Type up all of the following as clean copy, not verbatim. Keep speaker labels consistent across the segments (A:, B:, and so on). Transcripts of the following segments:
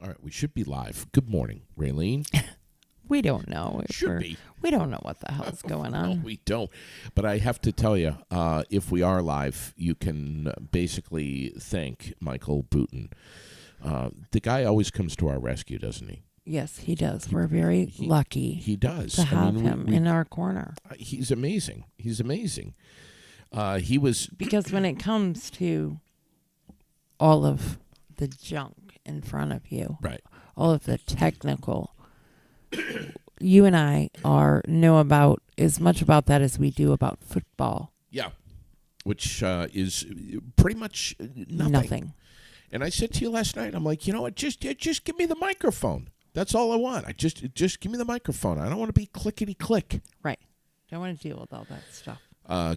A: All right, we should be live. Good morning, Raylene.
B: We don't know.
A: Should be.
B: We don't know what the hell's going on.
A: No, we don't. But I have to tell you, if we are live, you can basically thank Michael Booten. The guy always comes to our rescue, doesn't he?
B: Yes, he does. We're very lucky
A: He does.
B: to have him in our corner.
A: He's amazing. He's amazing. He was...
B: Because when it comes to all of the junk in front of you,
A: Right.
B: all of the technical, you and I know about as much about that as we do about football.
A: Yeah. Which is pretty much nothing. And I said to you last night, I'm like, you know what? Just give me the microphone. That's all I want. Just give me the microphone. I don't want to be clickety click.
B: Right. Don't want to deal with all that stuff.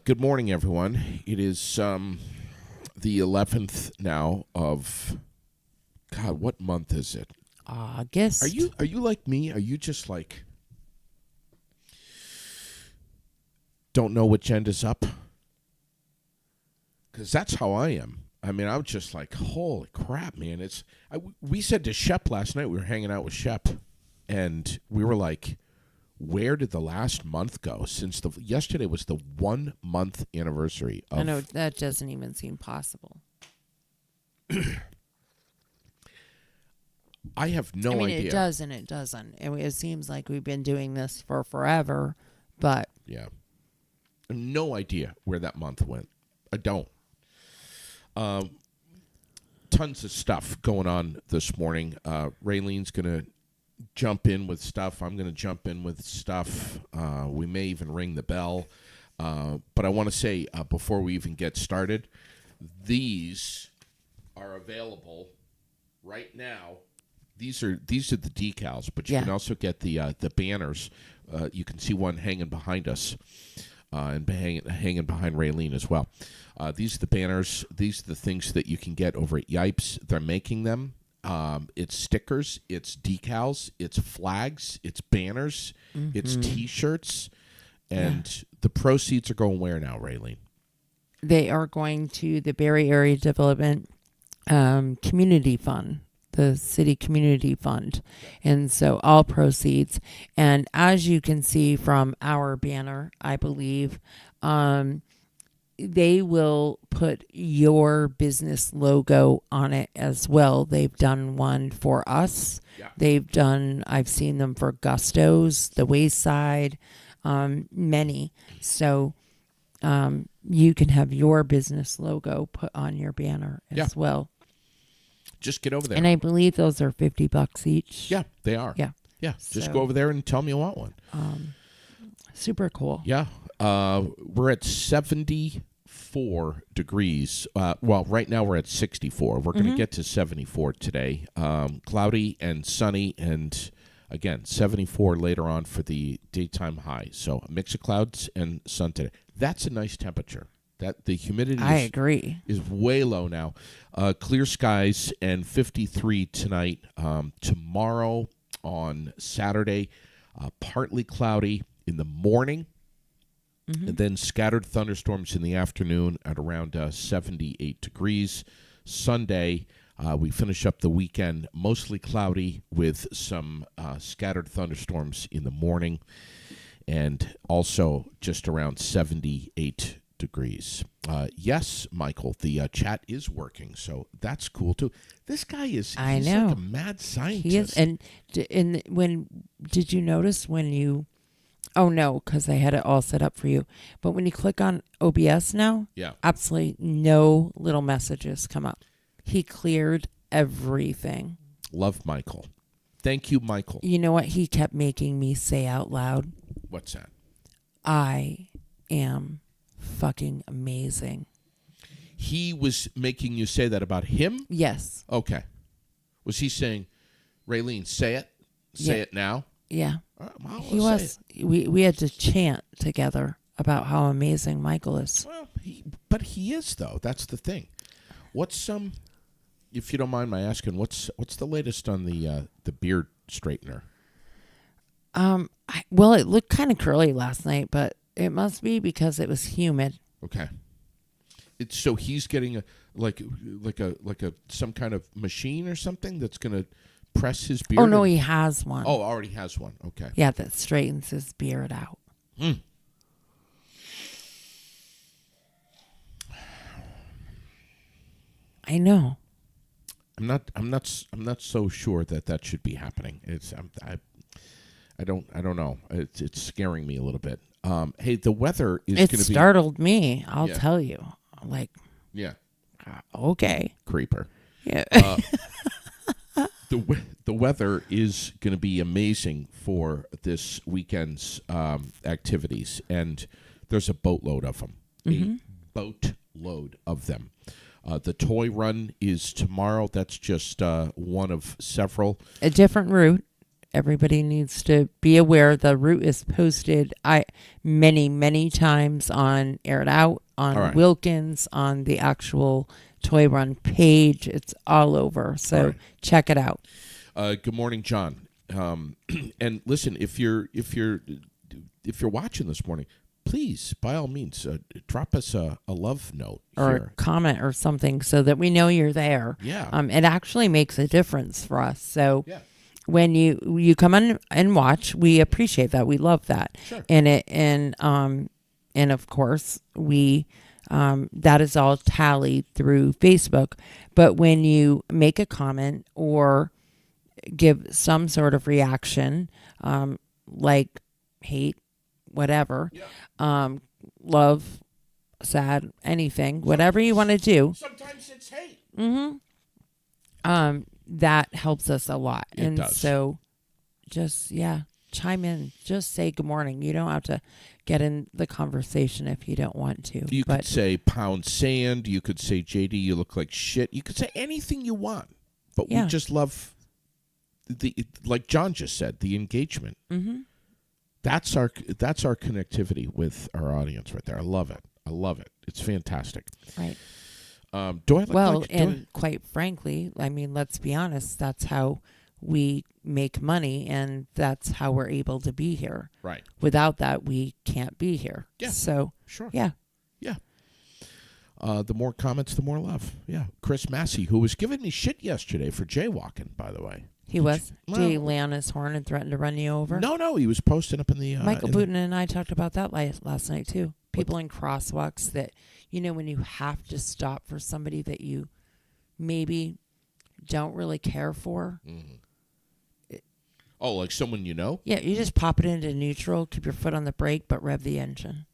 A: Good morning, everyone. It is the 11th now of God. What month is it?
B: August.
A: Are you like me? Are you just like don't know which end is up? Because that's how I am. I mean, I'm just like, holy crap, man. We said to Shep last night, we were hanging out with Shep, and we were like, where did the last month go? Since yesterday was the 1 month anniversary of...
B: I know, that doesn't even seem possible.
A: I have no idea.
B: It does and it doesn't. It seems like we've been doing this for forever, but...
A: Yeah. No idea where that month went. I don't. Tons of stuff going on this morning. Raylene's going to jump in with stuff. I'm going to jump in with stuff. We may even ring the bell. But I want to say, before we even get started, these are available right now. These are the decals, but you can also get the banners. You can see one hanging behind us. And hanging behind Raylene as well. These are the banners. These are the things that you can get over at Yipes. They're making them. It's stickers. It's decals. It's flags. It's banners. Mm-hmm. It's T-shirts. And the proceeds are going where now, Raylene?
B: They are going to the Barre Area Development Community Fund. The city community fund. And so all proceeds. And as you can see from our banner, I believe, they will put your business logo on it as well. They've done one for us. Yeah. I've seen them for Gusto's, the Wayside, many. So you can have your business logo put on your banner as well.
A: Just get over there.
B: And I believe those are $50 each.
A: Yeah, they are.
B: Yeah.
A: Yeah. Just go over there and tell me you want one.
B: Super cool.
A: Yeah. We're at 74 degrees. Well, right now we're at 64. We're going to get to 74 today. Cloudy and sunny, and again, 74 later on for the daytime high. So a mix of clouds and sun today. That's a nice temperature. That the humidity is way low now. Clear skies and 53 tonight. Tomorrow on Saturday, partly cloudy in the morning, and then scattered thunderstorms in the afternoon at around 78 degrees. Sunday, we finish up the weekend mostly cloudy with some scattered thunderstorms in the morning, and also just around 78 degrees. Yes, Michael, the chat is working, so that's cool too. This guy he's like a mad scientist.
B: He is, and did you notice when you? Oh no, because I had it all set up for you. But when you click on OBS now, absolutely no little messages come up. He cleared everything.
A: Love Michael. Thank you, Michael.
B: You know what he kept making me say out loud?
A: What's that?
B: I am fucking amazing.
A: He was making you say that about him?
B: Yes.
A: Okay. Was he saying, Raylene, say it? Say it now?
B: Yeah.
A: Well,
B: he was. We had to chant together about how amazing Michael is.
A: Well, he is, though. That's the thing. What's if you don't mind my asking, what's the latest on the beard straightener?
B: Well, it looked kind of curly last night, but it must be because it was humid.
A: Okay. So he's getting some kind of machine or something that's going to press his beard?
B: Oh, no, he has one.
A: Oh, already has one. Okay.
B: Yeah, that straightens his beard out.
A: Mm.
B: I know.
A: I'm not so sure that should be happening. I don't know. It's scaring me a little bit. Hey, the weather is going to be.
B: It startled me. I'll
A: Yeah.
B: tell you. Like,
A: Yeah,
B: okay.
A: creeper.
B: Yeah.
A: The weather is going to be amazing for this weekend's activities, and there's a boatload of them. A boatload of them. The toy run is tomorrow. That's just one of several.
B: A different route. Everybody needs to be aware. The route is posted many times on Air It Out, on
A: All right.
B: Wilkins, on the actual Toy Run page. It's all over. So
A: All right.
B: check it out.
A: Good morning, John. And listen, if you're watching this morning, please, by all means, drop us a love note
B: Or
A: here.
B: a comment or something so that we know you're there.
A: Yeah.
B: It actually makes a difference for us. So
A: Yeah.
B: when you come on and watch, we appreciate that. We love that.
A: Sure.
B: And of course we that is all tallied through Facebook. But when you make a comment or give some sort of reaction, like hate, whatever, love, sad, anything, whatever you want to do,
A: Sometimes it's hate.
B: that helps us a lot.
A: It does.
B: So just, chime in. Just say good morning. You don't have to get in the conversation if you don't want to.
A: You
B: but
A: could say pound sand. You could say, JD, you look like shit. You could say anything you want. But we just love, like John just said, the engagement.
B: Mm-hmm.
A: That's our connectivity with our audience right there. I love it. It's fantastic.
B: Right.
A: Do I look like...
B: And quite frankly, I mean, let's be honest, that's how we make money, and that's how we're able to be here.
A: Right.
B: Without that, we can't be here.
A: Yeah.
B: So,
A: Sure.
B: yeah.
A: Yeah. The more comments, the more love. Yeah. Chris Massey, who was giving me shit yesterday for jaywalking, by the way.
B: He was.
A: Well-
B: Did he lay on his horn and threaten to run you over?
A: No, he was posting up in the...
B: Michael Booten and I talked about that last night, too. People in crosswalks that, when you have to stop for somebody that you maybe don't really care for.
A: Oh, like someone you know?
B: Yeah, you just pop it into neutral, keep your foot on the brake, but rev the engine.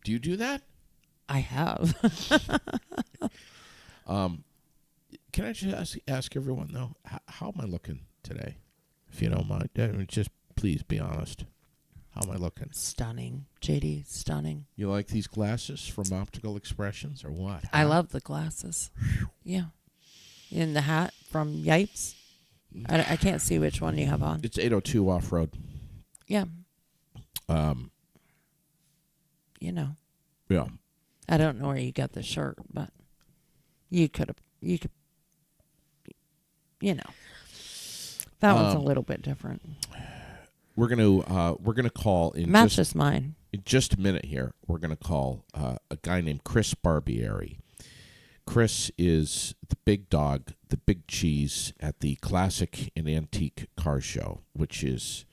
A: Do you do that?
B: I have.
A: Can I just ask everyone, though, how am I looking today? If you don't mind. Just please be honest. How am I looking?
B: Stunning. JD, stunning.
A: You like these glasses from Optical Expressions or what?
B: I love the glasses. Yeah. And the hat from Yipes. I can't see which one you have on.
A: It's 802 off-road.
B: Yeah.
A: Yeah.
B: I don't know where you got the shirt, but you could, that one's a little bit different.
A: We're gonna call in
B: Matches mine.
A: in just a minute here. We're gonna call a guy named Chris Barbieri. Chris is the big dog, the big cheese at the Classic and Antique Car Show, which is,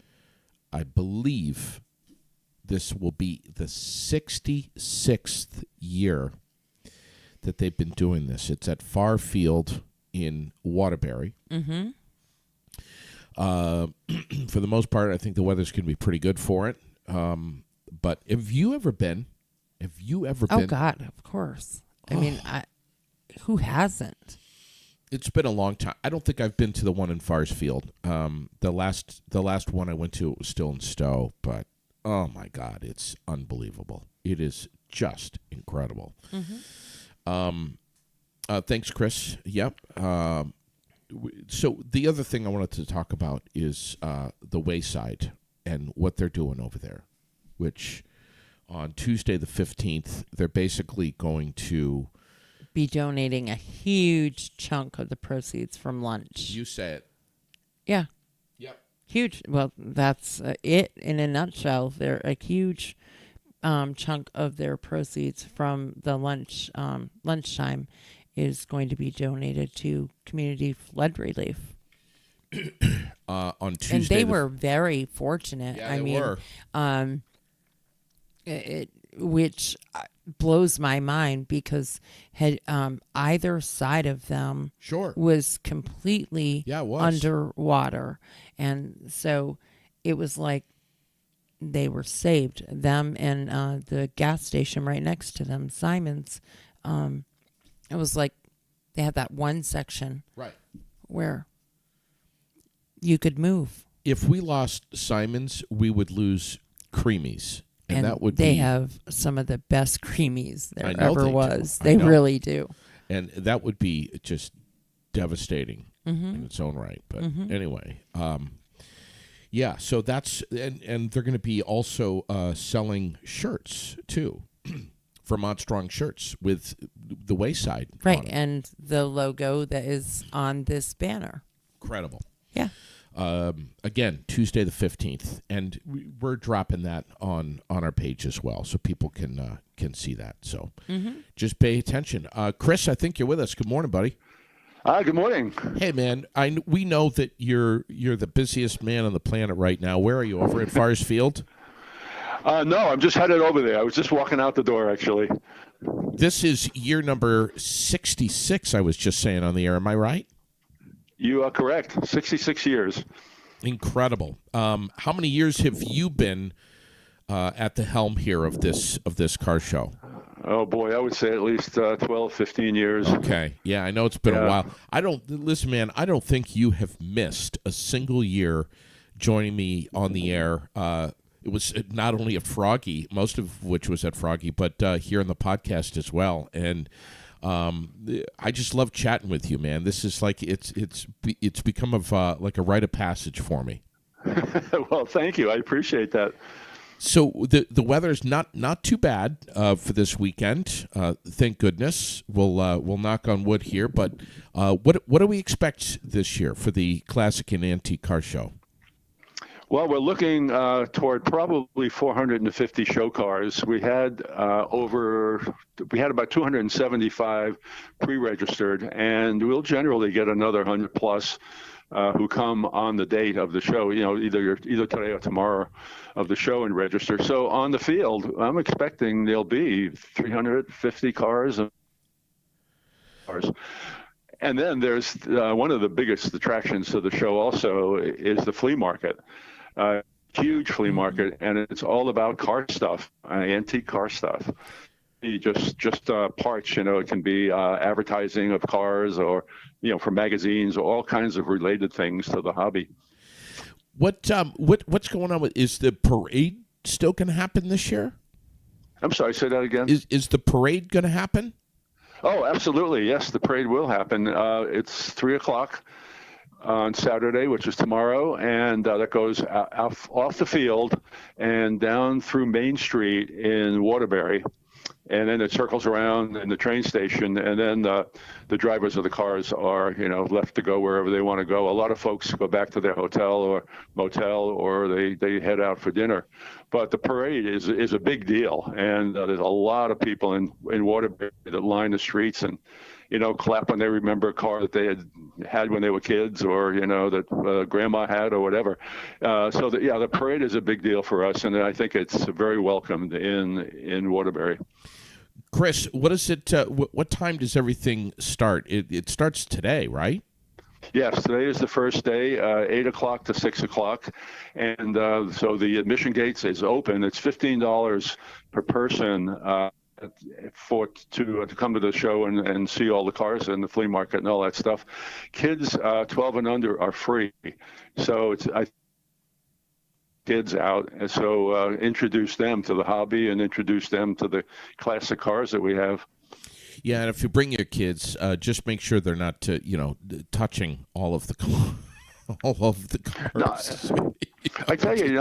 A: I believe, this will be the 66th year that they've been doing this. It's at Farfield in Waterbury.
B: Mm-hmm.
A: For the most part, I think the weather's going to be pretty good for it. But have you ever been?
B: Oh, God, of course. I mean, who hasn't?
A: It's been a long time. I don't think I've been to the one in Farsfield. The last one I went to, it was still in Stowe, but oh my God, it's unbelievable. It is just incredible.
B: Mm-hmm.
A: Thanks, Chris. Yep. So the other thing I wanted to talk about is the Wayside and what they're doing over there, which on Tuesday the 15th, they're basically going to
B: be donating a huge chunk of the proceeds from lunch.
A: You say it.
B: Yeah.
A: Yep.
B: Huge. Well, that's it in a nutshell. They're a huge chunk of their proceeds from the lunchtime is going to be donated to community flood relief.
A: on Tuesday.
B: And they were very fortunate.
A: Yeah,
B: I
A: they
B: mean,
A: were.
B: which blows my mind because had either side of them
A: Sure.
B: was completely
A: Yeah, it was.
B: underwater, and so it was like they were saved. Them and the gas station right next to them, Simon's. It was like they had that one section
A: Right.
B: where you could move.
A: If we lost Simon's, we would lose Creamies. And that would
B: they
A: be,
B: have some of the best creamies
A: I
B: there
A: know
B: ever
A: they do.
B: was.
A: I
B: They
A: know.
B: really do.
A: and that would be just devastating
B: Mm-hmm.
A: in its own right. But anyway, yeah. So that's and they're going to be also selling shirts too, Vermont Strong shirts with the Wayside
B: Right,
A: on it.
B: and the logo that is on this banner.
A: Incredible.
B: Yeah.
A: Again, Tuesday the 15th, and we're dropping that on our page as well, so people can see that. So just pay attention. Chris, I think you're with us. Good morning, buddy.
C: Good morning.
A: Hey, man. We know that you're the busiest man on the planet right now. Where are you? Over at Fires Field?
C: No, I'm just headed over there. I was just walking out the door, actually.
A: This is year number 66. I was just saying on the air. Am I right?
C: You are correct. 66 years.
A: Incredible. How many years have you been at the helm here of this car show?
C: Oh, boy, I would say at least 12, 15 years.
A: Okay. Yeah, I know it's been a
C: Yeah.
A: while. Listen, man, I don't think you have missed a single year joining me on the air. It was not only at Froggy, most of which was at Froggy, but here on the podcast as well. And I just love chatting with you, man. This is like it's become like a rite of passage for me.
C: Well, thank you. I appreciate that.
A: So the weather's not too bad for this weekend. Thank goodness. We'll knock on wood here. But what do we expect this year for the Classic and Antique Car Show?
C: Well, we're looking toward probably 450 show cars. We had about 275 pre-registered, and we'll generally get another 100 plus who come on the date of the show. You know, either today or tomorrow of the show and register. So on the field, I'm expecting there'll be 350 cars. And then there's one of the biggest attractions to the show also is the flea market. Huge flea market, and it's all about car stuff, antique car stuff. Just parts, it can be advertising of cars or, for magazines or all kinds of related things to the hobby.
A: What's going on is the parade still going to happen this year?
C: I'm sorry, say that again.
A: Is the parade going to happen?
C: Oh, absolutely. Yes, the parade will happen. It's 3:00 on Saturday, which is tomorrow, and that goes off the field and down through Main Street in Waterbury. And then it circles around in the train station, and then the drivers of the cars are, left to go wherever they want to go. A lot of folks go back to their hotel or motel, or they head out for dinner. But the parade is a big deal, and there's a lot of people in Waterbury that line the streets and, clap when they remember a car that they had when they were kids, or that grandma had, or whatever. So the parade is a big deal for us, and I think it's very welcomed in Waterbury.
A: Chris, what is it? What time does everything start? It starts today, right?
C: Yes, today is the first day, 8:00 to 6:00, and so the admission gates is open. It's $15 per person to come to the show and see all the cars and the flea market and all that stuff. Kids 12 and under are free, so kids out, and so introduce them to the hobby and introduce them to the classic cars that we have.
A: Yeah, and if you bring your kids, just make sure they're not, touching all of the cars.
C: No, I tell you,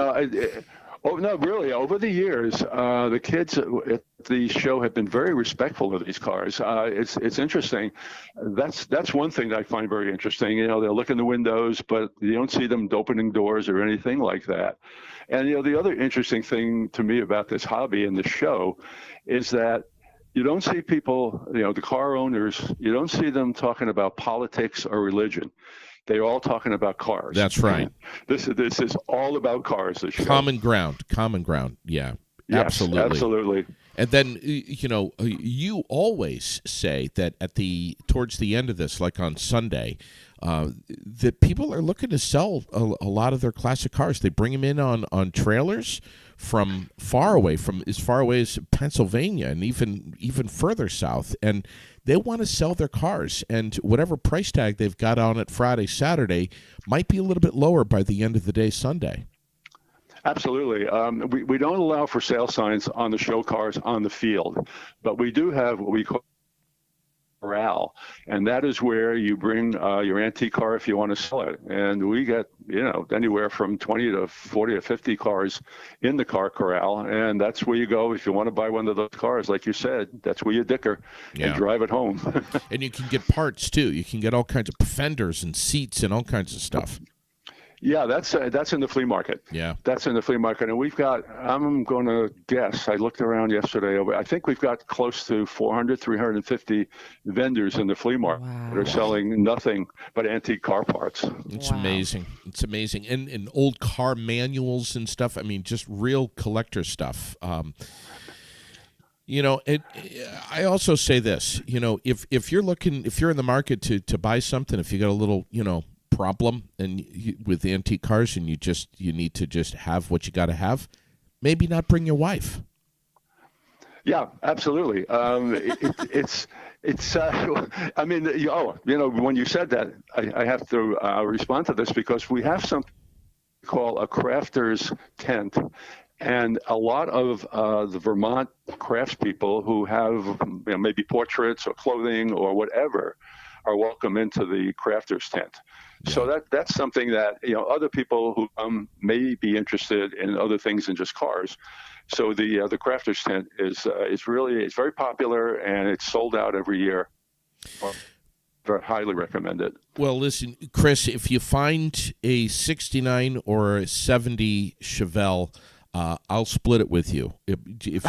C: really, over the years, the kids at the show have been very respectful of these cars. It's interesting. That's one thing that I find very interesting. They'll look in the windows, but you don't see them opening doors or anything like that. And the other interesting thing to me about this hobby and this show is that you don't see people, the car owners, you don't see them talking about politics or religion. they're all talking about cars.
A: That's right.
C: This is all about cars. This show.
A: Common ground. Yeah.
C: Yes,
A: Absolutely.
C: absolutely.
A: And then you always say that towards the end of this, like on Sunday, that people are looking to sell a lot of their classic cars. They bring them in on trailers from as far away as Pennsylvania and even further south, and they want to sell their cars. And whatever price tag they've got on it Friday, Saturday might be a little bit lower by the end of the day Sunday.
C: Absolutely. We don't allow for sale signs on the show cars on the field, but we do have what we call corral, and that is where you bring your antique car if you want to sell it. And we get, anywhere from 20 to 40 or 50 cars in the car corral, and that's where you go if you want to buy one of those cars. Like you said, that's where you dicker and drive it home.
A: And you can get parts too. You can get all kinds of fenders and seats and all kinds of stuff.
C: Yeah, that's in the flea market.
A: Yeah.
C: That's in the flea market. And we've got, I'm going to guess, I looked around yesterday, I think we've got close to 400, 350 vendors in the flea market that are selling nothing but antique car parts.
A: It's amazing. It's amazing. And old car manuals and stuff. I mean, just real collector stuff. I also say this, if you're in the market to buy something, if you got a little, problem with antique cars and you need to just have what you got to have, maybe not bring your wife.
C: Yeah, absolutely. It's I mean, when you said that, I have to respond to this because we have something called a crafter's tent. And a lot of the Vermont craftspeople who have maybe portraits or clothing or whatever are welcome into the crafter's tent. Yeah. So that's something that other people who may be interested in other things than just cars. So the crafter's tent is very popular and it's sold out every year. I highly recommend it.
A: Well, listen, Chris, if you find a 69 or a 70 Chevelle, I'll split it with you. If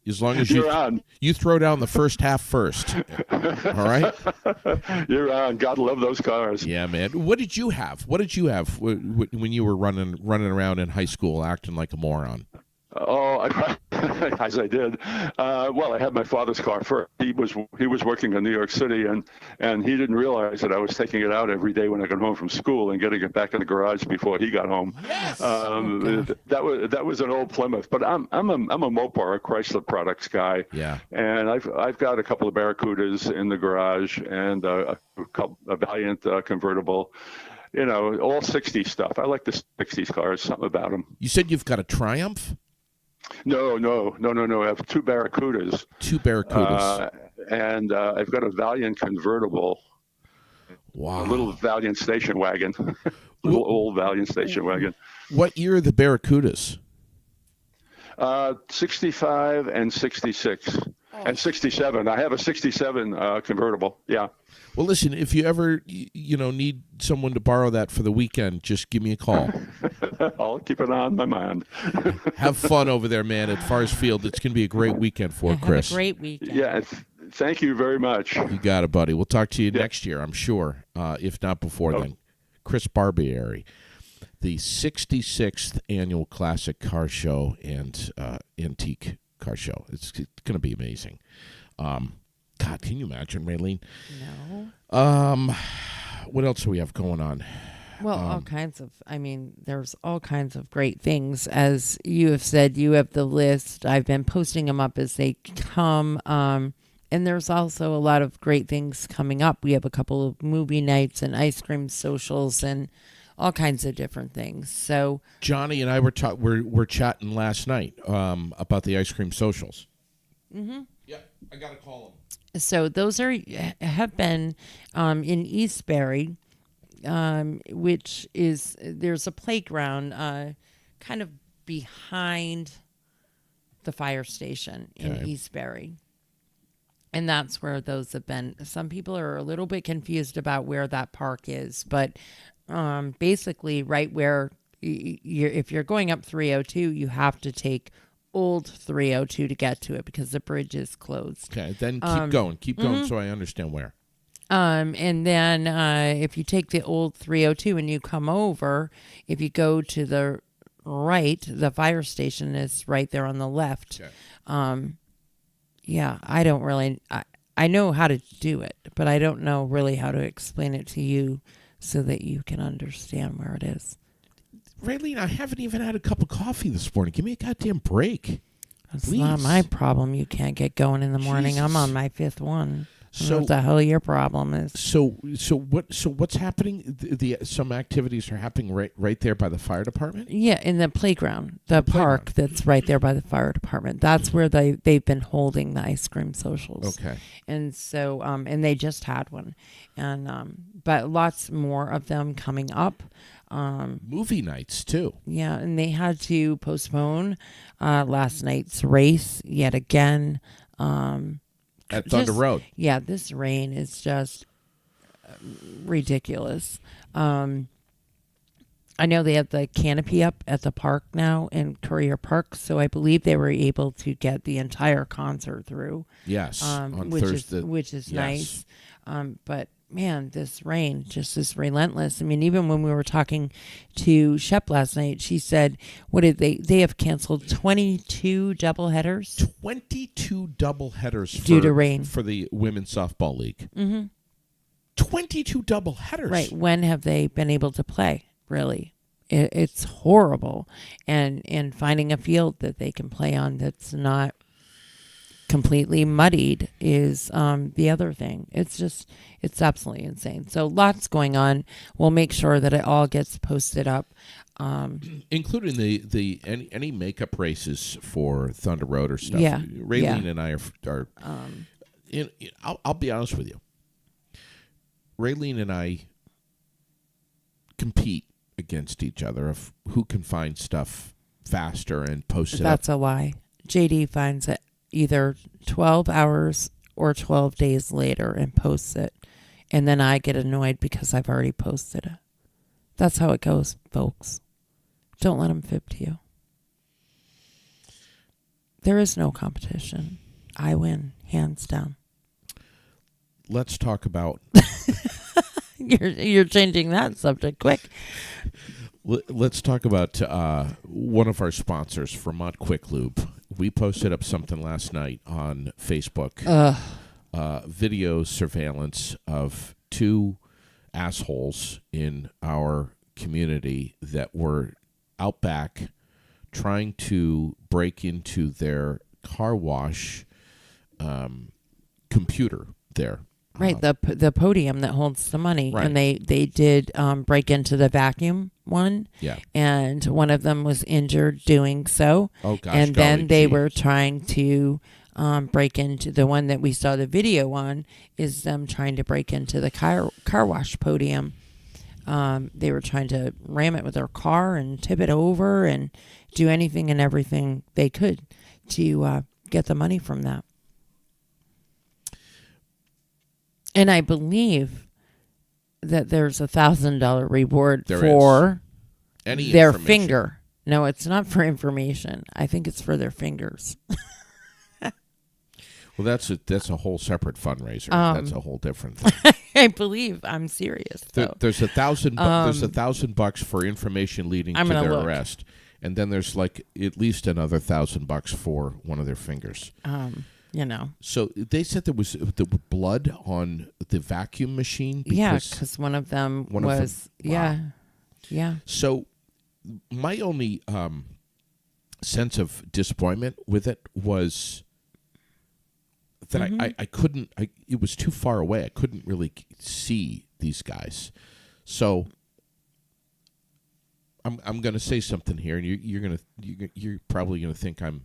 A: as long as you throw down the first half first. All right?
C: You're on. God love those cars.
A: Yeah, man. What did you have when you were running around in high school acting like a moron?
C: Oh, as I did. Well, I had my father's car first. He was working in New York City, and he didn't realize that I was taking it out every day when I got home from school and getting it back in the garage before he got home.
B: Yes.
C: That was an old Plymouth, but I'm a Mopar, a Chrysler products guy.
A: Yeah.
C: And I've got a couple of Barracudas in the garage and a Valiant convertible. All 60s stuff. I like the 60s cars. Something about them.
A: You said you've got a Triumph?
C: No. I have two Barracudas. And I've got a Valiant convertible.
A: Wow.
C: A little Valiant station wagon. Old Valiant station wagon.
A: What year are the Barracudas?
C: 65 and 66. And 67. I have a 67 convertible. Yeah.
A: Well, listen, if you ever need someone to borrow that for the weekend, just give me a call.
C: I'll keep it on my mind.
A: Have fun over there, man, at Forest Field. It's going to be a great weekend for Chris.
B: Have a great weekend.
C: Yeah, thank you very much.
A: You got it, buddy. We'll talk to you next year, I'm sure, if not before then. Chris Barbieri, the 66th Annual Classic Car Show and Antique Car Show. It's going to be amazing. God, can you imagine, Raylene?
B: No.
A: What else do we have going on?
B: Well, there's all kinds of great things. As you have said, you have the list. I've been posting them up as they come. And there's also a lot of great things coming up. We have a couple of movie nights and ice cream socials and all kinds of different things. So
A: Johnny and I were chatting last night about the ice cream socials.
B: Mm-hmm.
A: Yeah, I got to call them.
B: So those have been in Eastbury, which is there's a playground kind of behind the fire station in Eastbury. And that's where those have been. Some people are a little bit confused about where that park is, but basically right where if you're going up 302, you have to take old 302 to get to it because the bridge is closed.
A: Okay, then keep going. Keep going so I understand where.
B: And then if you take the old 302 and you come over, if you go to the right, the fire station is right there on the left.
A: Okay.
B: Yeah, I don't really. I know how to do it, but I don't know really how to explain it to you so that you can understand where it is.
A: Raylene, I haven't even had a cup of coffee this morning. Give me a goddamn break.
B: It's
A: Please.
B: not my problem. You can't get going in the morning.
A: Jesus.
B: I'm on my 5th one. I don't know
A: So
B: what the hell your problem is.
A: So what's happening? Some activities are happening right there by the fire department.
B: Yeah, in the playground, the park that's right there by the fire department. That's where they've been holding the ice cream socials.
A: Okay.
B: And so and they just had one, and but lots more of them coming up.
A: Movie nights too.
B: Yeah, and they had to postpone last night's race yet again.
A: At Thunder Road.
B: Yeah, this rain is just ridiculous. I know they have the canopy up at the park now in Courier Park, so I believe they were able to get the entire concert through.
A: Yes, on
B: which
A: Thursday.
B: which is
A: Yes.
B: nice. But man, this rain just is relentless. I mean, even when we were talking to Shep last night, she said, "What did they have canceled 22 doubleheaders
A: 22 doubleheaders
B: due to rain
A: for the women's softball league." Mm-hmm. 22 doubleheaders.
B: Right? When have they been able to play? Really, it's horrible. And finding a field that they can play on that's not completely muddied is the other thing. It's absolutely insane. So lots going on. We'll make sure that it all gets posted up,
A: including the any makeup races for Thunder Road or stuff.
B: Yeah,
A: Raylene and I are I'll be honest with you. Raylene and I compete against each other of who can find stuff faster and post it up.
B: That's a lie. JD finds it either 12 hours or 12 days later and posts it. And then I get annoyed because I've already posted it. That's how it goes, folks. Don't let them fib to you. There is no competition. I win, hands down.
A: Let's talk about...
B: You're changing that subject quick.
A: Let's talk about one of our sponsors, Vermont Quick Lube. We posted up something last night on Facebook. Video surveillance of two assholes in our community that were out back trying to break into their car wash computer there.
B: Right, the podium that holds the money.
A: Right.
B: And they did break into the vacuum one.
A: Yeah.
B: And one of them was injured doing so.
A: Oh, gosh.
B: And then
A: golly
B: they
A: gee.
B: were trying to break into the one that we saw the video on is them trying to break into the car wash podium. They were trying to ram it with their car and tip it over and do anything and everything they could to get the money from that. And I believe that there's $1,000 reward
A: There
B: for
A: Any
B: their
A: information.
B: finger. No, it's not for information. I think it's for their fingers.
A: Well, that's a whole separate fundraiser. That's a whole different thing.
B: I believe. I'm serious.
A: There's $1,000 for information leading
B: I'm
A: to
B: gonna
A: their
B: look.
A: arrest, and then there's like at least another $1,000 for one of their fingers. So they said there was blood on the vacuum machine.
B: Because one of them was.
A: Wow.
B: Yeah.
A: So my only sense of disappointment with it was that I couldn't. It was too far away. I couldn't really see these guys. So I'm going to say something here, and you're probably going to think I'm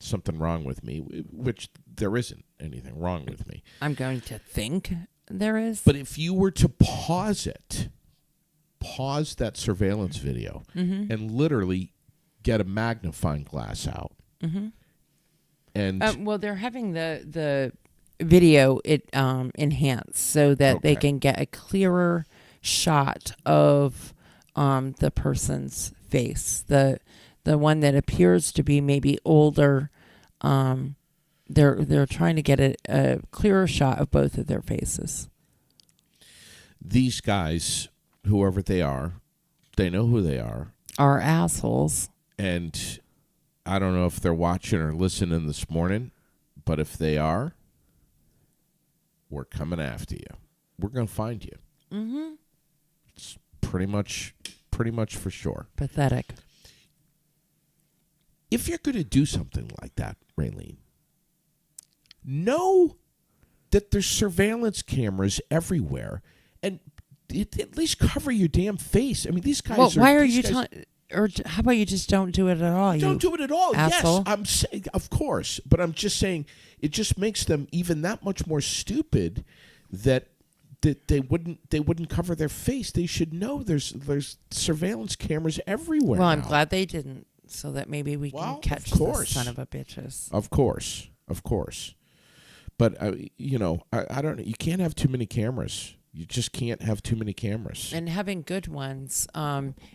A: something wrong with me, which there isn't anything wrong with me.
B: I'm going to think there is.
A: But if you were to pause that surveillance video and literally get a magnifying glass out. And
B: well, they're having the video enhanced so that they can get a clearer shot of the person's face. The one that appears to be maybe older, they're trying to get a clearer shot of both of their faces.
A: these guys, whoever they are, they know who they are.
B: Are assholes.
A: And I don't know if they're watching or listening this morning, but if they are, we're coming after you. We're going to find you.
B: Mm-hmm.
A: It's pretty much for sure.
B: Pathetic.
A: If you're going to do something like that, Raylene, know that there's surveillance cameras everywhere, and at least cover your damn face. I mean, these guys.
B: Well, why are
A: these
B: you
A: guys-
B: telling? Or how about you just don't do it at all?
A: Don't do it at all.
B: asshole.
A: Yes, I'm saying, of course, but I'm just saying it just makes them even that much more stupid that they wouldn't cover their face. They should know there's surveillance cameras everywhere.
B: Well, I'm
A: now.
B: glad they didn't, so that maybe we
A: Well,
B: can catch
A: of
B: the
A: course.
B: son of a bitches.
A: Of course. But I don't. You can't have too many cameras. You just can't have too many cameras.
B: And having good ones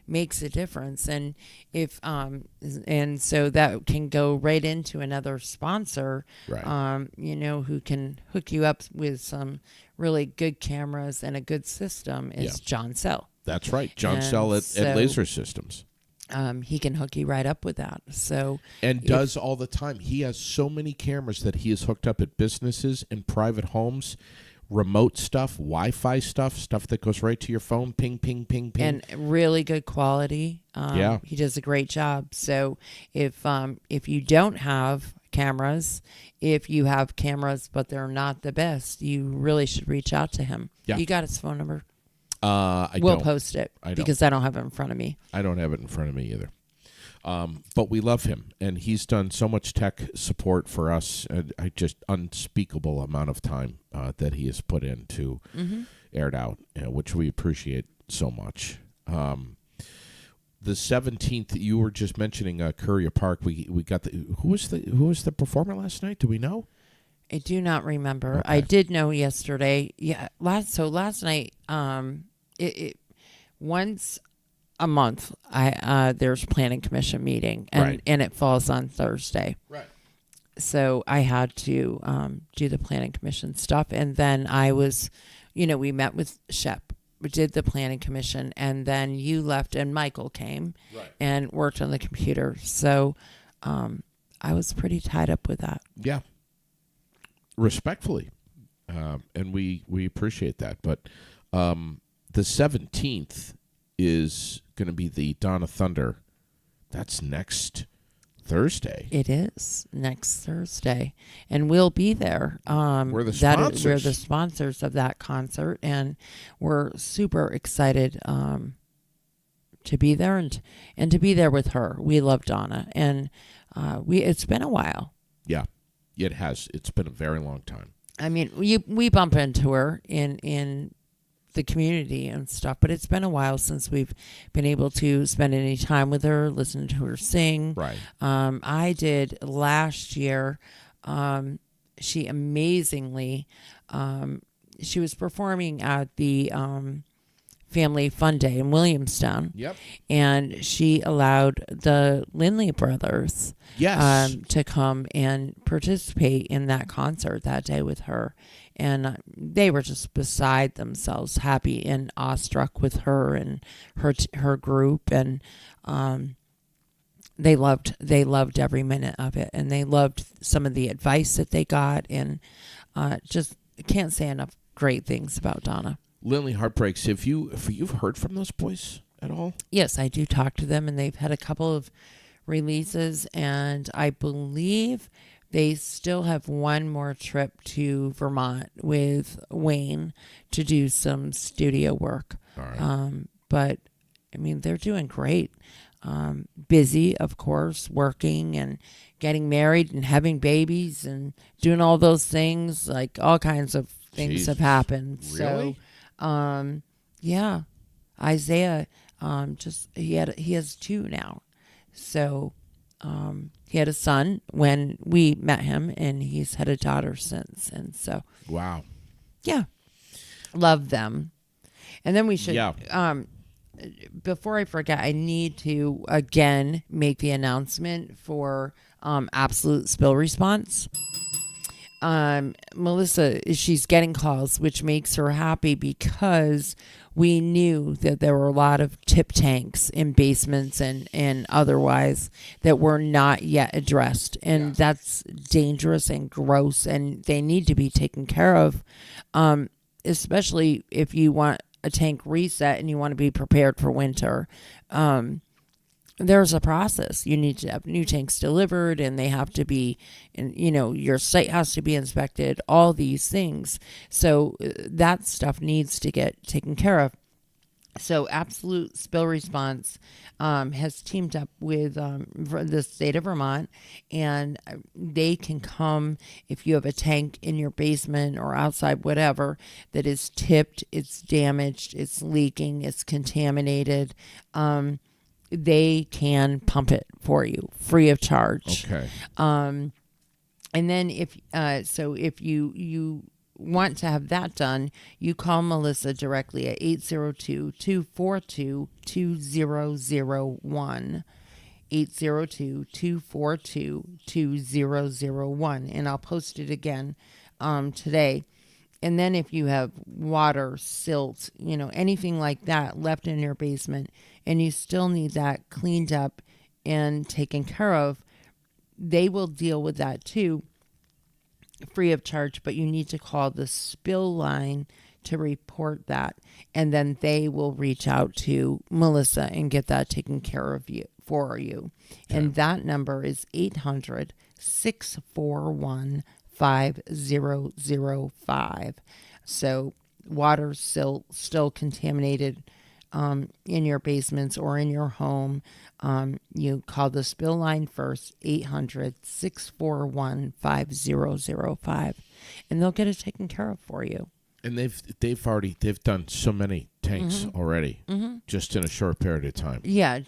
B: makes a difference. And if and so that can go right into another sponsor,
A: Right.
B: who can hook you up with some really good cameras and a good system is John Sell.
A: That's right. John
B: And
A: Sell at
B: so-
A: Laser Systems.
B: He can hook you right up with that. So
A: And does all the time. He has so many cameras that he has hooked up at businesses and private homes, remote stuff, Wi-Fi stuff that goes right to your phone, ping, ping, ping, ping.
B: and really good quality.
A: Yeah.
B: He does a great job. So if you don't have cameras, if you have cameras but they're not the best, you really should reach out to him.
A: Yeah.
B: You got his phone number?
A: We'll
B: post it
A: I don't.
B: because I don't have it in front of me.
A: I don't have it in front of me either. But we love him, and he's done so much tech support for us. I just unspeakable amount of time that he has put in to air it out, which we appreciate so much. The 17th, you were just mentioning Courier Park. We got who was the performer last night? Do we know?
B: I do not remember.
A: Okay.
B: I did know yesterday. Yeah, last night. It once a month. There's planning commission meeting, and
A: Right.
B: and it falls on Thursday.
A: Right.
B: So I had to do the planning commission stuff, and then I was, we met with Shep. We did the planning commission, and then you left, and Michael came
A: Right.
B: and worked on the computer. So I was pretty tied up with that.
A: Yeah. Respectfully, and we appreciate that. But the 17th is going to be the Dawn of Thunder. That's next Thursday.
B: It is next Thursday, and we'll be there.
A: We're the
B: We're the
A: sponsors.
B: sponsors of that concert, and we're super excited to be there and to be there with her. We love Donna, and it's been a while.
A: Yeah, it has. It's been a very long time.
B: I mean, we bump into her in the community and stuff, but it's been a while since we've been able to spend any time with her, listen to her sing.
A: Right.
B: I did last year. She amazingly, she was performing at the Family Fun Day in Williamstown.
A: Yep.
B: And she allowed the Lindley brothers
A: Yes.
B: to come and participate in that concert that day with her. And they were just beside themselves, happy and awestruck with her and her group. And they loved every minute of it. And they loved some of the advice that they got. And just can't say enough great things about Donna.
A: Lindley Heartbreaks. Have you've heard from those boys at all?
B: Yes, I do talk to them, and they've had a couple of releases, and I believe they still have one more trip to Vermont with Wayne to do some studio work.
A: All right.
B: But I mean, they're doing great. Busy, of course, working and getting married and having babies and doing all those things. Like all kinds of things
A: Jeez.
B: have happened.
A: Really?
B: So, yeah, Isaiah, he has two now. So, he had a son when we met him, and he's had a daughter since. And so,
A: Wow.
B: yeah, love them. And then we should,
A: Yeah.
B: before I forget, I need to again make the announcement for Absolute Spill Response. Melissa, she's getting calls, which makes her happy because we knew that there were a lot of tip tanks in basements and otherwise that were not yet addressed. And that's dangerous and gross, and they need to be taken care of, especially if you want a tank reset and you want to be prepared for winter. There's a process. You need to have new tanks delivered, and they have to be, and your site has to be inspected, all these things. So that stuff needs to get taken care of. So Absolute Spill Response has teamed up with the state of Vermont, and they can come if you have a tank in your basement or outside, whatever, that is tipped, it's damaged, it's leaking, it's contaminated. They can pump it for you free of charge.
A: Okay.
B: And then if you want to have that done, you call Melissa directly at 802-242-2001. 802-242-2001. And I'll post it again today. And then if you have water, silt, anything like that left in your basement, and you still need that cleaned up and taken care of, they will deal with that too, free of charge. But you need to call the spill line to report that, and then they will reach out to Melissa and get that taken care of for you. Okay. And that number is 800-641-5005. So water still contaminated in your basements or in your home, you call the spill line first, 800-641-5005, and they'll get it taken care of for you.
A: And they've done so many tanks already, just in a short period of time.
B: Yeah,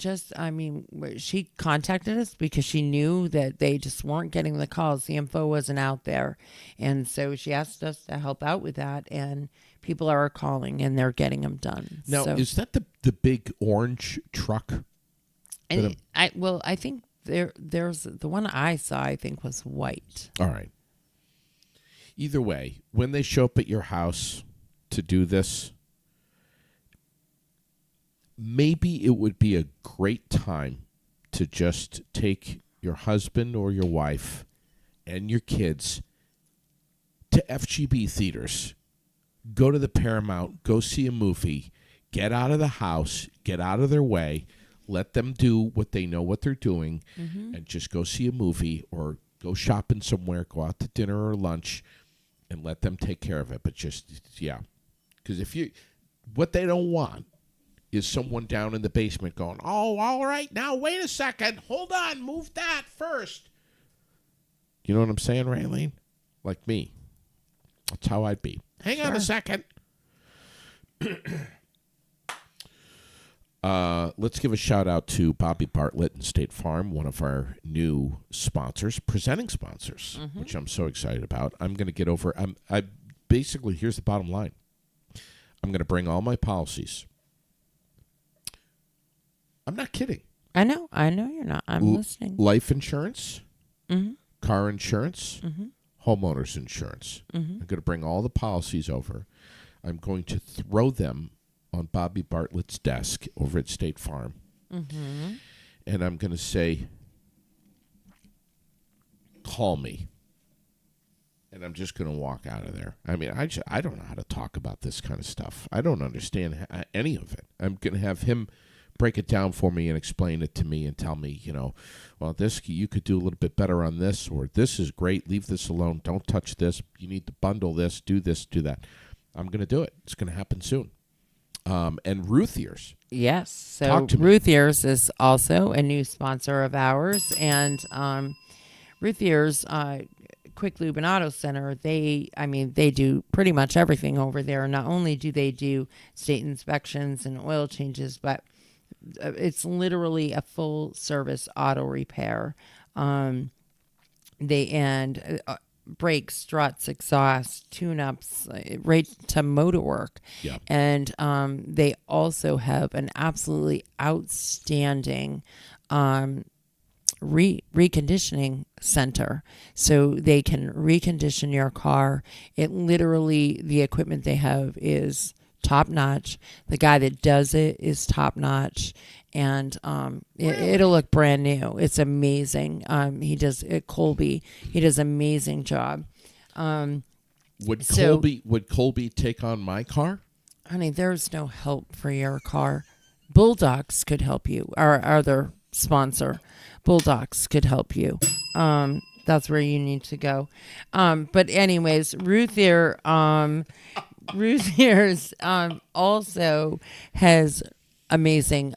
B: she contacted us because she knew that they just weren't getting the calls. The info wasn't out there, and so she asked us to help out with that. And people are calling, and they're getting them done.
A: Now, is that the big orange truck?
B: I think there's the one I saw, I think, was white.
A: All right. Either way, when they show up at your house to do this, maybe it would be a great time to just take your husband or your wife and your kids to FGB theaters. Go to the Paramount, go see a movie, get out of the house, get out of their way, let them do what they know what they're doing, and just go see a movie or go shopping somewhere, go out to dinner or lunch, and let them take care of it. But just, because what they don't want is someone down in the basement going, oh, all right, now wait a second, hold on, move that first. You know what I'm saying, Raylene? Like me. That's how I'd be. Hang on a second. Let's give a shout out to Bobby Bartlett and State Farm, one of our new sponsors, presenting sponsors, which I'm so excited about. I'm going to get over. I basically, here's the bottom line. I'm going to bring all my policies. I'm not kidding.
B: I know you're not. I'm listening.
A: Life insurance, car insurance, homeowners insurance. I'm going to bring all the policies over. I'm going to throw them on Bobby Bartlett's desk over at State Farm. And I'm going to say, call me. And I'm just going to walk out of there. I mean, I don't know how to talk about this kind of stuff. I don't understand any of it. I'm going to have him break it down for me and explain it to me and tell me, well, this, you could do a little bit better on this, or this is great, leave this alone, don't touch this, you need to bundle this, do that. I'm going to do it. It's going to happen soon. And Ruth Ears.
B: Yes. So Ruth Ears is also a new sponsor of ours. And Ruth Ears Quick Lube and Auto Center, they do pretty much everything over there. Not only do they do state inspections and oil changes, but it's literally a full service auto repair. Brakes, struts, exhaust, tune-ups, right to motor work.
A: Yeah.
B: And they also have an absolutely outstanding reconditioning center, so they can recondition your car. It literally, the equipment they have is top notch. The guy that does it is top notch, and it'll look brand new. It's amazing. He does at Colby. He does an amazing job.
A: Would
B: So-
A: Colby take on my car?
B: Honey, there's no help for your car. Bulldogs could help you. Our other sponsor, Bulldogs, could help you. That's where you need to go. But anyways, Ruthier also has amazing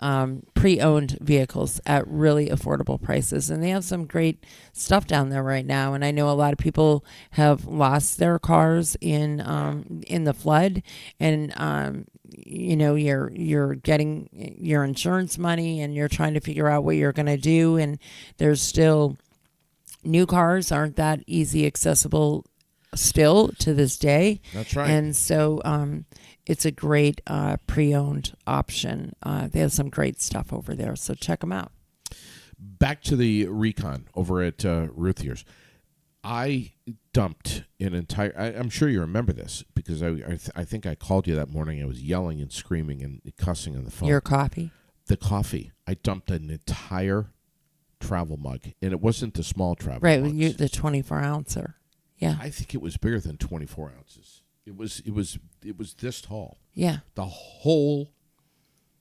B: pre-owned vehicles at really affordable prices, and they have some great stuff down there right now. And I know a lot of people have lost their cars in the flood, and you're getting your insurance money, and you're trying to figure out what you're going to do, and there's still new cars aren't that easy accessible still to this day.
A: That's right.
B: And so it's a great pre-owned option. They have some great stuff over there, so check them out.
A: Back to the Recon over at Ruthier's. I dumped an entire... I'm sure you remember this, because I think I called you that morning. I was yelling and screaming and cussing on the phone.
B: Your coffee?
A: The coffee. I dumped an entire travel mug, and it wasn't the small travel
B: Right,
A: mugs.
B: the 24-ouncer. Yeah,
A: I think it was bigger than 24 ounces. It was this tall.
B: yeah.
A: The whole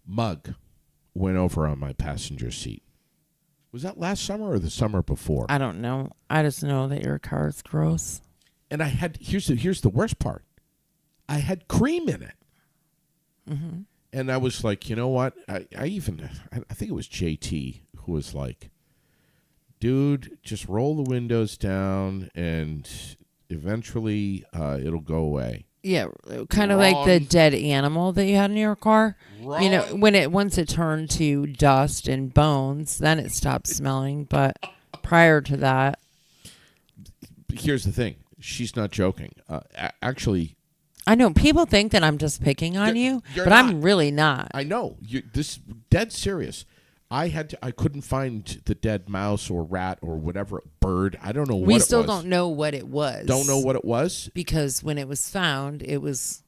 A: mug went over on my passenger seat. Was that last summer or the summer before?
B: I don't know. I just know that your car is gross.
A: And I had here's the worst part. I had cream in it.
B: Mm-hmm.
A: And I was like, you know what? I think it was JT who was like, dude, just roll the windows down and eventually it'll go away.
B: Yeah, kind of like the
A: Wrong.
B: dead animal that you had in your car.
A: Wrong.
B: You know, once it turned to dust and bones, then it stopped smelling. But prior to that,
A: Here's the thing. She's not joking. Actually,
B: I know people think that I'm just picking on you,
A: you're
B: but
A: not.
B: I'm really not.
A: I know. This dead serious. I couldn't find the dead mouse or rat or whatever bird. I don't know what it was.
B: We still don't know what it was.
A: Don't know what it was.
B: Because when it was found, it was,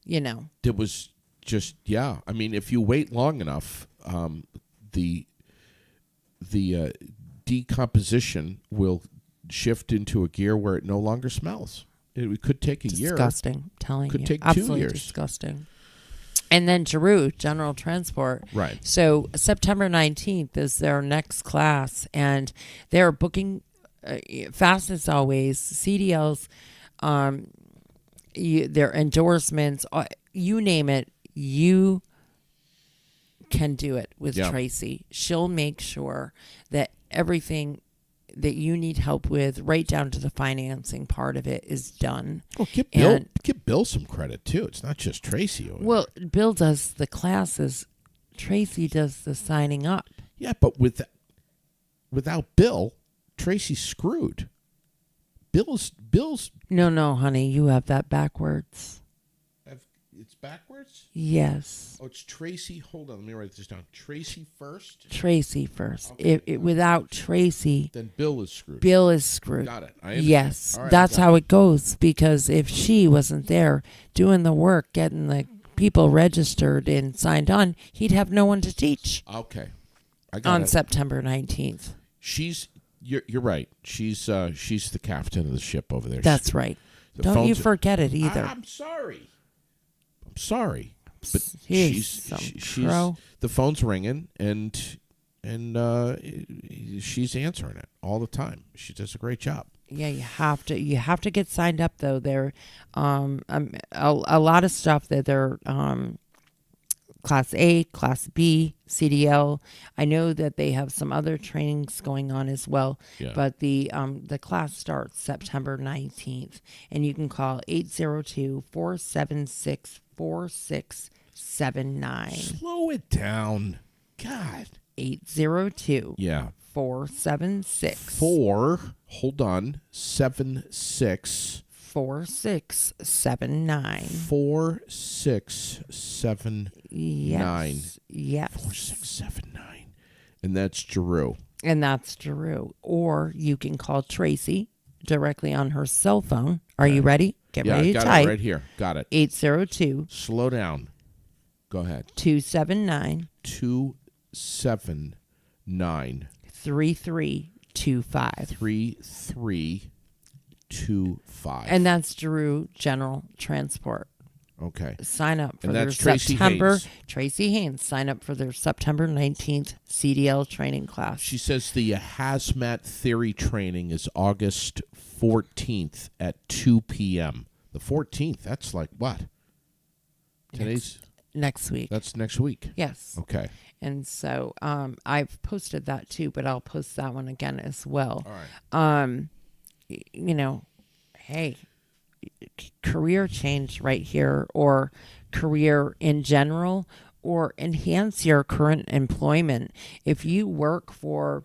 A: It was just I mean, if you wait long enough, the decomposition will shift into a gear where it no longer smells. It could take a year.
B: disgusting. I'm telling
A: Could
B: you,
A: take 2
B: absolutely
A: years.
B: disgusting. And then Giroux General Transport.
A: Right.
B: So September 19th is their next class, and they're booking fast as always. CDLs, their endorsements, you name it, you can do it with
A: Yeah.
B: Tracy. She'll make sure that everything that you need help with, right down to the financing part of it, is done.
A: Well, give Bill some credit too. It's not just Tracy.
B: Well, Bill does the classes. Tracy does the signing up.
A: Yeah, but without Bill, Tracy's screwed. Bill's
B: No, honey, you have that backwards.
A: it's backwards.
B: Yes,
A: Oh, it's Tracy. Hold on, let me write this down. Tracy first,
B: Tracy first.
A: Okay.
B: Without Tracy,
A: then Bill is screwed.
B: Bill is screwed.
A: Got it. I understand.
B: Yes,
A: All right,
B: that's
A: I got
B: how it goes. Because if she wasn't there doing the work, getting the people registered and signed on, he'd have no one to teach
A: Okay, I got
B: on
A: it.
B: September 19th.
A: You're right. She's the captain of the ship over there.
B: That's right.
A: The
B: Don't you
A: phone's-
B: forget it either.
A: I'm sorry. But
B: He's
A: she's
B: some pro.
A: the phone's ringing and she's answering it all the time. She does a great job.
B: Yeah, you have to get signed up though. There, a lot of stuff that they're Class A, Class B, CDL. I know that they have some other trainings going on as well.
A: Yeah.
B: But the class starts September 19th, and you can call 802-476-4679.
A: Slow it down. God.
B: 802
A: Yeah.
B: 476
A: Hold on. 76
B: 4679.
A: 4679.
B: Yes. Yes.
A: 4679. And that's Giroux.
B: And that's Drew. Or you can call Tracy directly on her cell phone. Are you ready? Get
A: Yeah,
B: ready
A: I
B: to
A: got
B: type.
A: it right here. Got it.
B: 802
A: Slow down. Go ahead.
B: 279
A: 279
B: 3325.
A: 3325.
B: And that's Drew General Transport.
A: Okay.
B: Sign up for
A: And
B: their
A: that's Tracy
B: September.
A: Haynes.
B: Tracy Haynes. Sign up for their September 19th CDL training class.
A: She says the hazmat theory training is August 14th at 2 p.m. The 14th, that's like what? Today's
B: Next week.
A: That's next week.
B: Yes.
A: Okay.
B: And so I've posted that too, but I'll post that one again as well.
A: All right.
B: You know, hey, career change right here, or career in general, or enhance your current employment. If you work for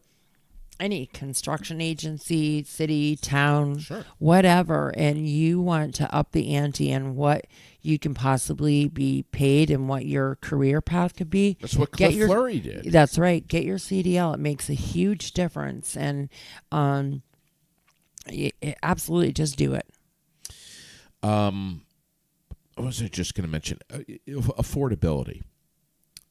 B: any construction agency, city, town,
A: Sure.
B: whatever, and you want to up the ante and what you can possibly be paid and what your career path could be.
A: That's what Cliff Fleury did.
B: That's right. Get your CDL. It makes a huge difference. And absolutely just do it.
A: What was I just going to mention? Affordability.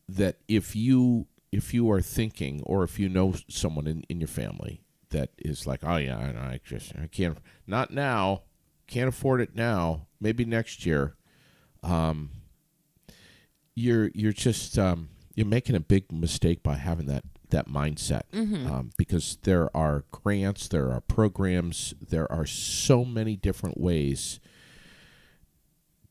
A: That if you are thinking, or if you know someone in your family that is like, oh yeah, I can't, not now, can't afford it now, maybe next year, you're just you're making a big mistake by having that mindset. Because there are grants, there are programs, there are so many different ways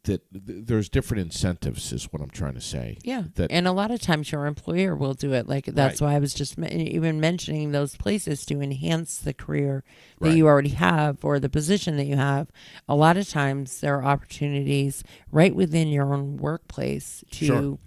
A: that there's different incentives, is what I'm trying to say.
B: Yeah.
A: That,
B: And a lot of times your employer will do it. Like, that's why I was just even mentioning those places to enhance the career that you already have, or the position that you have. A lot of times there are opportunities right within your own workplace to,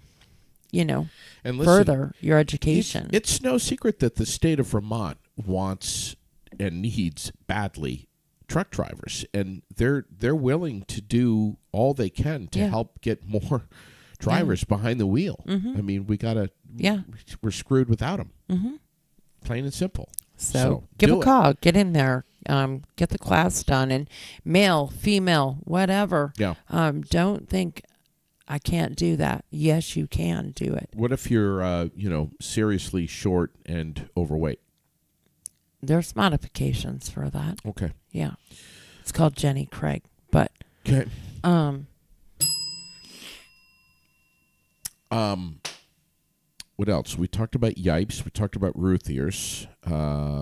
B: you know,
A: and listen,
B: further your education.
A: It's no secret that the state of Vermont wants and needs badly truck drivers, and they're willing to do all they can to help get more drivers behind the wheel. I mean, we're screwed without them. Plain and simple.
B: So give a call, get in there, get the class done, and male, female, whatever.
A: Yeah.
B: Don't think I can't do that. Yes, you can do it.
A: What if you're seriously short and overweight?
B: There's modifications for that.
A: Okay.
B: Yeah. It's called Jenny Craig. But
A: Okay. What else? We talked about Yipes. We talked about Ruth Ears,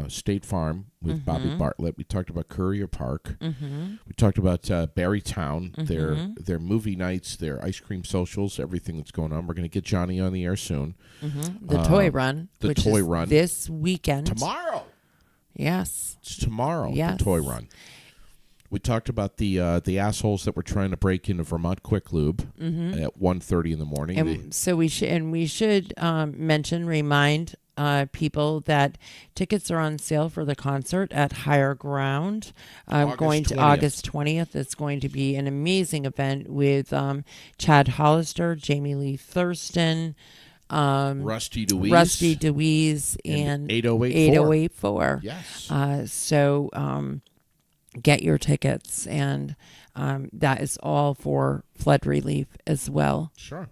A: State Farm with Bobby Bartlett. We talked about Courier Park. We talked about Barrytown, their movie nights, their ice cream socials, everything that's going on. We're going to get Johnny on the air soon.
B: the Toy Run, which is this weekend.
A: Tomorrow.
B: Yes.
A: It's tomorrow,
B: Yes.
A: the Toy Run. We talked about the assholes that were trying to break into Vermont Quick Lube at 1:30 in the morning.
B: And so we should remind people that tickets are on sale for the concert at Higher Ground. Going to
A: 20th.
B: August 20th. It's going to be an amazing event with Chad Hollister, Jamie Lee Thurston,
A: Rusty DeWeese,
B: and
A: 8084.
B: 8084.
A: Yes.
B: So get your tickets, and that is all for flood relief as well.
A: Sure.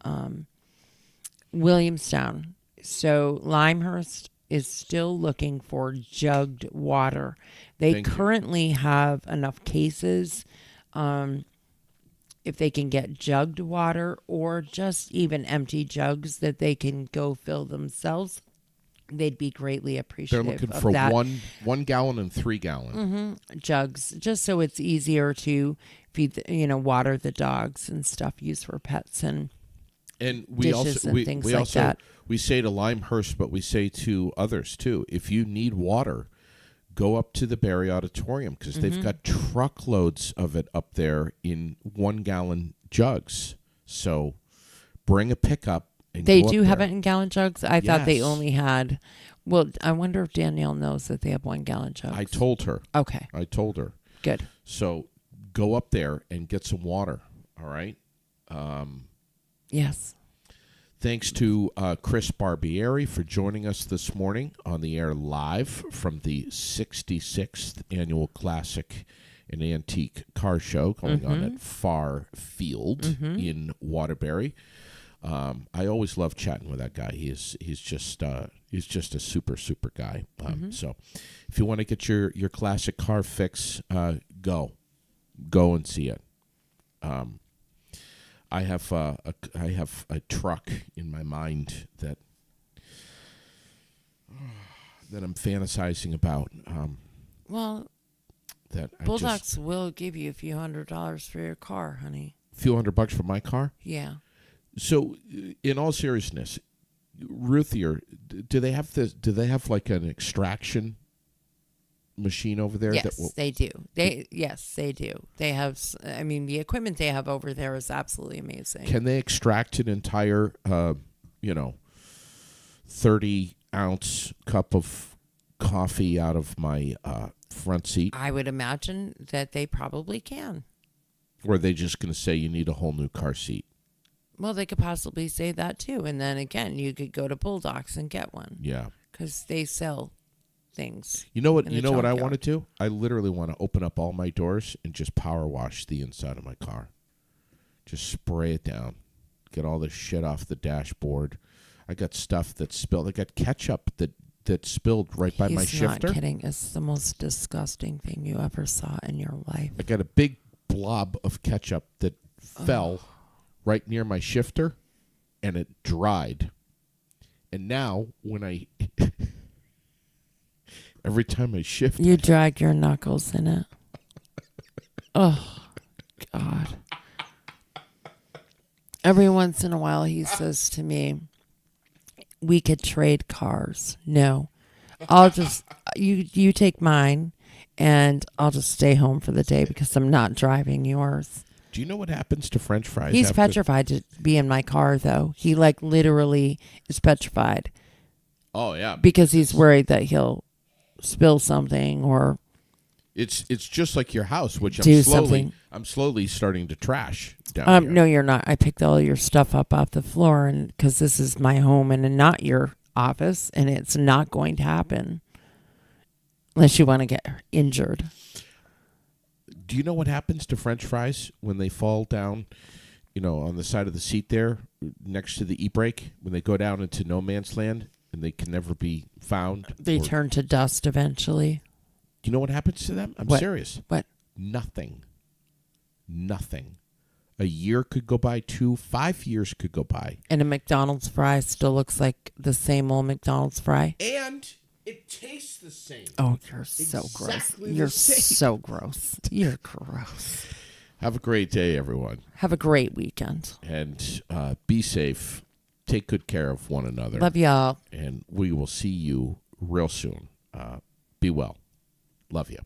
B: Williamstown. So Limehurst is still looking for jugged water. They
A: Thank you.
B: currently have enough cases. If they can get jugged water, or just even empty jugs that they can go fill themselves, they'd be greatly
A: They're
B: appreciative
A: looking
B: of
A: for
B: that.
A: 1 gallon and 3 gallon.
B: Jugs, just so it's easier to feed, water the dogs and stuff used for pets and
A: we
B: dishes
A: also
B: and things like
A: also
B: that.
A: we say to Limehurst, but we say to others too, if you need water, go up to the Barry Auditorium, because they've got truckloads of it up there in 1 gallon jugs. So bring a pickup. And
B: They
A: go
B: do
A: up
B: have
A: there.
B: it in gallon jugs. I thought they
A: Yes.
B: only had. Well, I wonder if Danielle knows that they have 1 gallon jugs.
A: I told her.
B: Okay, good.
A: So go up there and get some water. All right.
B: Yes.
A: Thanks to Chris Barbieri for joining us this morning on the air live from the 66th Annual Classic and Antique Car Show going on at Far Field in Waterbury. I always love chatting with that guy. He's just a super guy. So if you want to get your classic car fix, go and see it. I have a truck in my mind that I'm fantasizing about.
B: Well,
A: that
B: Bulldogs will give you a few $100s for your car, honey.
A: Few $100 for my car.
B: Yeah.
A: So, in all seriousness, Ruthier, do they have like an extraction machine over there?
B: Yes, they do. Yes, they do. They have. I mean, the equipment they have over there is absolutely amazing.
A: Can they extract an entire, 30-ounce cup of coffee out of my front seat?
B: I would imagine that they probably can.
A: Or are they just going to say you need a whole new car seat?
B: Well, they could possibly say that too, and then again, you could go to Bulldogs and get one.
A: Yeah,
B: because they sell things.
A: You know what?
B: in
A: You
B: the
A: know what I
B: junkyard.
A: want to do? I literally want to open up all my doors and just power wash the inside of my car. Just spray it down. Get all this shit off the dashboard. I got stuff that spilled. I got ketchup that spilled right by my
B: He's
A: shifter.
B: not kidding. It's the most disgusting thing you ever saw in your life.
A: I got a big blob of ketchup that fell right near my shifter, and it dried. And now, when I every time I shift,
B: You drag your knuckles in it. Oh, God. Every once in a while, he says to me, we could trade cars. No. I'll just, you take mine, and I'll just stay home for the day because I'm not driving yours.
A: do you know what happens to French fries?
B: He's
A: after-
B: petrified to be in my car, though. He, like, literally is petrified
A: Oh yeah,
B: because he's worried that he'll spill something or
A: it's just like your house, which
B: Do something.
A: I'm slowly starting to trash down here.
B: No, you're not. I picked all your stuff up off the floor, and because this is my home and not your office, and it's not going to happen unless you want to get injured.
A: Do you know what happens to French fries when they fall down, on the side of the seat there next to the e-brake, when they go down into no man's land and they can never be found?
B: They
A: or-
B: turn to dust eventually.
A: Do you know what happens to them? I'm
B: What?
A: serious.
B: What?
A: Nothing. A year could go by, 5 years could go by.
B: And a McDonald's fry still looks like the same old McDonald's fry.
A: And it tastes the same.
B: Oh, you're so
A: Exactly
B: gross.
A: the
B: You're
A: same.
B: so gross. You're gross.
A: Have a great day, everyone.
B: Have a great weekend.
A: And be safe. Take good care of one another.
B: Love y'all.
A: And we will see you real soon. Be well. Love you.